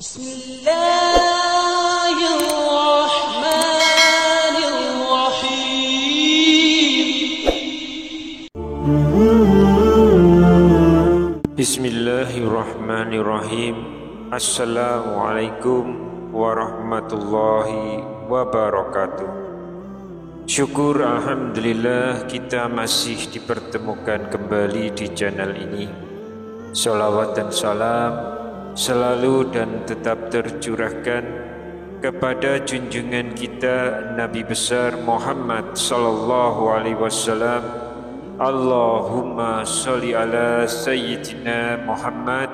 Bismillahirrahmanirrahim. Bismillahirrahmanirrahim. Assalamualaikum warahmatullahi wabarakatuh. Syukur alhamdulillah kita masih dipertemukan kembali di channel ini. Salawat dan salam selalu dan tetap tercurahkan kepada junjungan kita Nabi besar Muhammad sallallahu alaihi wasallam. Allahumma sholli ala sayyidina Muhammad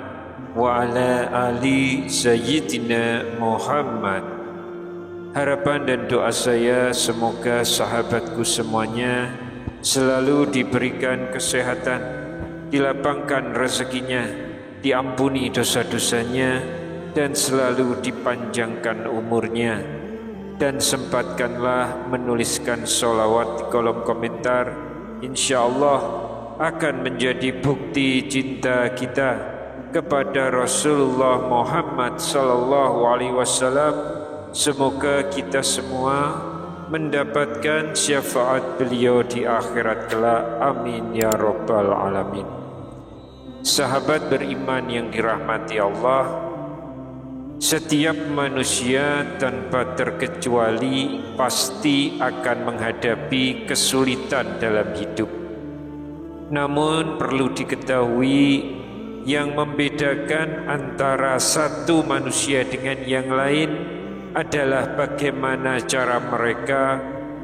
wa ala ali sayyidina Muhammad. Harapan dan doa saya semoga sahabatku semuanya selalu diberikan kesehatan, dilapangkan rezekinya, diampuni dosa-dosanya, dan selalu dipanjangkan umurnya. Dan sempatkanlah menuliskan sholawat di kolom komentar. InsyaAllah akan menjadi bukti cinta kita kepada Rasulullah Muhammad sallallahu alaihi wasallam. Semoga kita semua mendapatkan syafaat beliau di akhirat kelak. Amin ya rabbal alamin. Sahabat beriman yang dirahmati Allah, setiap manusia tanpa terkecuali pasti akan menghadapi kesulitan dalam hidup. Namun perlu diketahui, yang membedakan antara satu manusia dengan yang lain adalah bagaimana cara mereka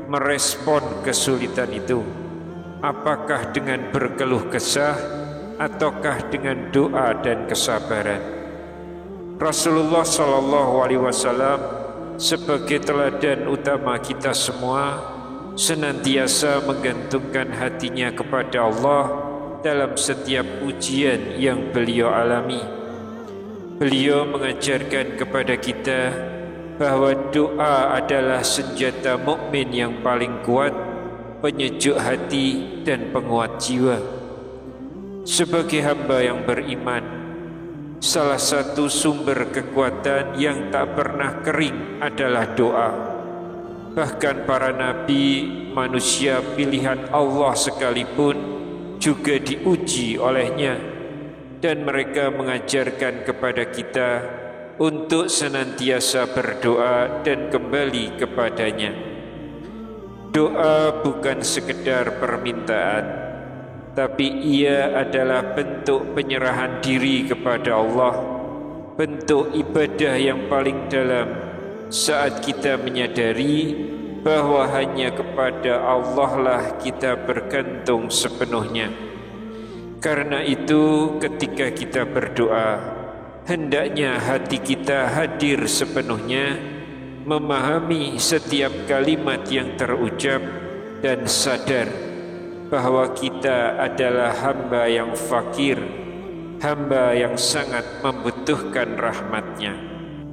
merespon kesulitan itu. Apakah dengan berkeluh kesah ataukah dengan doa dan kesabaran. Rasulullah sallallahu alaihi wasallam sebagai teladan utama kita semua senantiasa menggantungkan hatinya kepada Allah dalam setiap ujian yang beliau alami. Beliau mengajarkan kepada kita bahwa doa adalah senjata mukmin yang paling kuat, penyejuk hati dan penguat jiwa. Sebagai hamba yang beriman, salah satu sumber kekuatan yang tak pernah kering adalah doa. Bahkan para nabi, manusia pilihan Allah sekalipun juga diuji olehnya, dan mereka mengajarkan kepada kita untuk senantiasa berdoa dan kembali kepadanya. Doa bukan sekedar permintaan, tapi ia adalah bentuk penyerahan diri kepada Allah, bentuk ibadah yang paling dalam saat kita menyadari bahwa hanya kepada Allah lah kita bergantung sepenuhnya. Karena itu ketika kita berdoa, hendaknya hati kita hadir sepenuhnya, memahami setiap kalimat yang terucap dan sadar bahwa kita adalah hamba yang fakir, hamba yang sangat membutuhkan rahmatnya.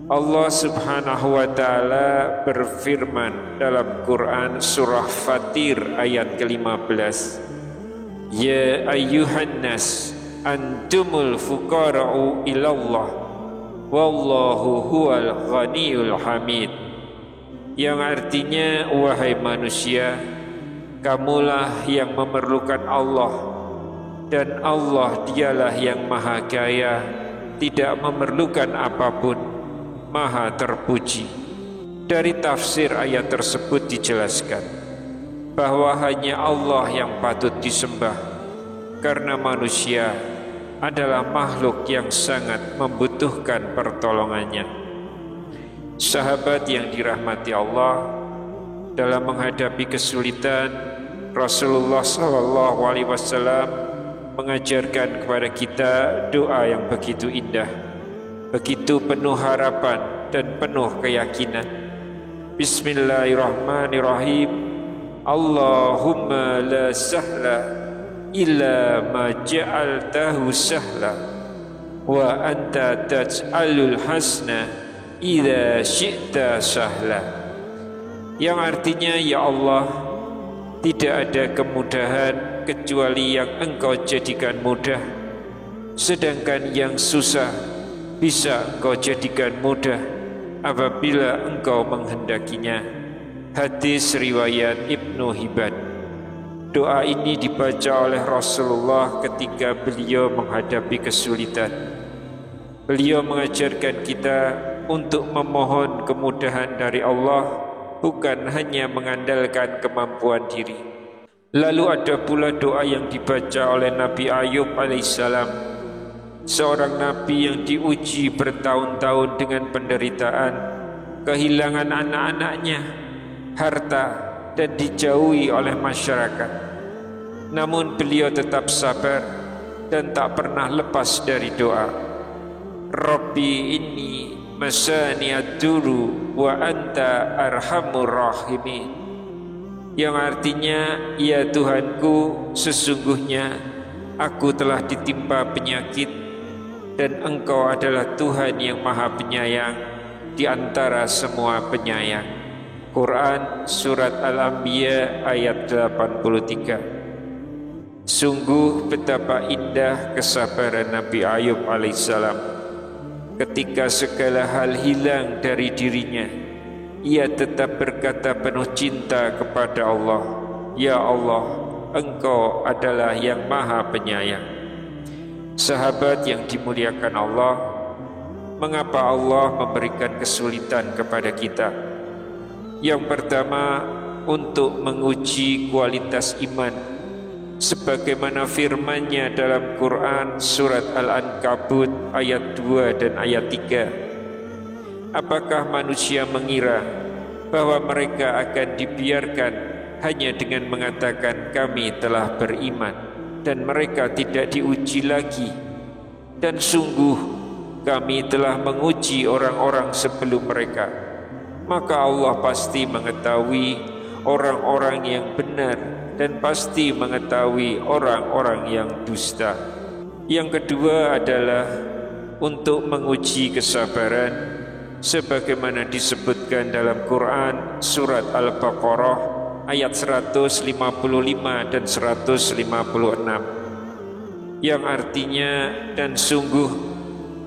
Allah subhanahu wa ta'ala berfirman dalam Quran surah Fatir ayat ke-15, Ya ayyuhan nas antumul fuqara'u ilallah wallahu huwal ghaniyul hamid. Yang artinya, wahai manusia, kamulah yang memerlukan Allah, dan Allah dialah yang maha kaya, tidak memerlukan apapun, maha terpuji. Dari tafsir ayat tersebut dijelaskan bahwa hanya Allah yang patut disembah, karena manusia adalah makhluk yang sangat membutuhkan pertolongannya. Sahabat yang dirahmati Allah, dalam menghadapi kesulitan, Rasulullah SAW mengajarkan kepada kita doa yang begitu indah, begitu penuh harapan dan penuh keyakinan. Bismillahirrahmanirrahim. Allahumma la sahla illa ma ja'altahu sahla wa anta taj'alul hasna idza syi'ta sahla. Yang artinya, ya Allah, tidak ada kemudahan kecuali yang Engkau jadikan mudah, sedangkan yang susah bisa engkau jadikan mudah apabila engkau menghendakinya. Hadis riwayat Ibnu Hibban. Doa ini dibaca oleh Rasulullah ketika beliau menghadapi kesulitan. Beliau mengajarkan kita untuk memohon kemudahan dari Allah, bukan hanya mengandalkan kemampuan diri. Lalu ada pula doa yang dibaca oleh Nabi Ayub alaihissalam, seorang nabi yang diuji bertahun-tahun dengan penderitaan, kehilangan anak-anaknya, harta, dan dijauhi oleh masyarakat. Namun beliau tetap sabar dan tak pernah lepas dari doa. Rabbi inni masani ad-duru wa anta arhamur rahimin, yang artinya, ya Tuhanku, sesungguhnya aku telah ditimpa penyakit dan Engkau adalah Tuhan yang Maha Penyayang di antara semua penyayang. Quran Surat Al-Anbiya ayat 83. Sungguh betapa indah kesabaran Nabi Ayub alaihissalam. Ketika segala hal hilang dari dirinya, ia tetap berkata penuh cinta kepada Allah, "Ya Allah, Engkau adalah yang Maha Penyayang." Sahabat yang dimuliakan Allah, mengapa Allah memberikan kesulitan kepada kita? Yang pertama, untuk menguji kualitas iman, sebagaimana firman-Nya dalam Quran Surat Al-Ankabut ayat 2 dan ayat 3. Apakah manusia mengira bahwa mereka akan dibiarkan hanya dengan mengatakan kami telah beriman dan mereka tidak diuji lagi? Dan sungguh kami telah menguji orang-orang sebelum mereka, maka Allah pasti mengetahui orang-orang yang benar dan pasti mengetahui orang-orang yang dusta. Yang kedua adalah untuk menguji kesabaran, sebagaimana disebutkan dalam Quran Surat Al-Baqarah ayat 155 dan 156, yang artinya, dan sungguh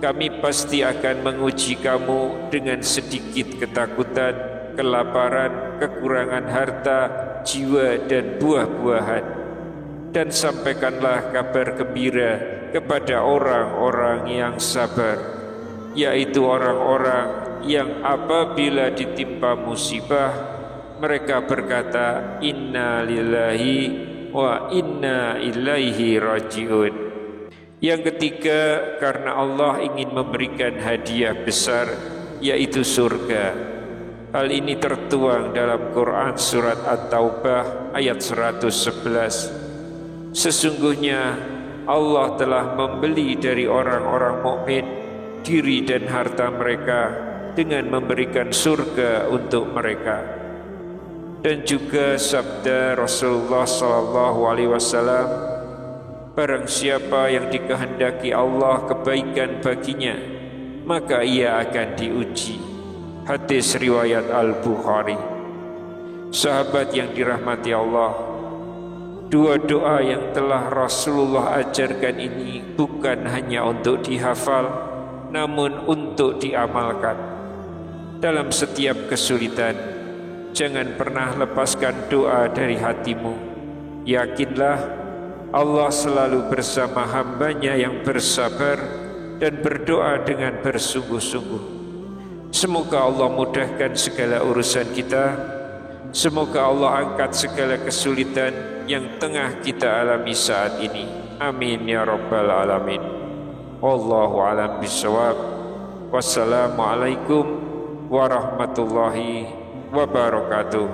kami pasti akan menguji kamu dengan sedikit ketakutan, kelaparan, kekurangan harta, jiwa, dan buah-buahan. Dan sampaikanlah kabar gembira kepada orang-orang yang sabar, yaitu orang-orang yang apabila ditimpa musibah, mereka berkata, "Inna lillahi wa inna ilaihi rajiun." Yang ketiga, karena Allah ingin memberikan hadiah besar, yaitu surga. Hal ini tertuang dalam Quran Surat At-Taubah ayat 111. Sesungguhnya Allah telah membeli dari orang-orang mukmin diri dan harta mereka dengan memberikan surga untuk mereka. Dan juga sabda Rasulullah SAW, barang siapa yang dikehendaki Allah kebaikan baginya, maka ia akan diuji. Hadis riwayat Al-Bukhari. Sahabat yang dirahmati Allah, dua doa yang telah Rasulullah ajarkan ini bukan hanya untuk dihafal, namun untuk diamalkan. Dalam setiap kesulitan, jangan pernah lepaskan doa dari hatimu. Yakinlah Allah selalu bersama hamba-Nya yang bersabar dan berdoa dengan bersungguh-sungguh. Semoga Allah mudahkan segala urusan kita. Semoga Allah angkat segala kesulitan yang tengah kita alami saat ini. Amin ya rabbal alamin. Wallahu a'lam bishawab. Wassalamualaikum warahmatullahi wabarakatuh.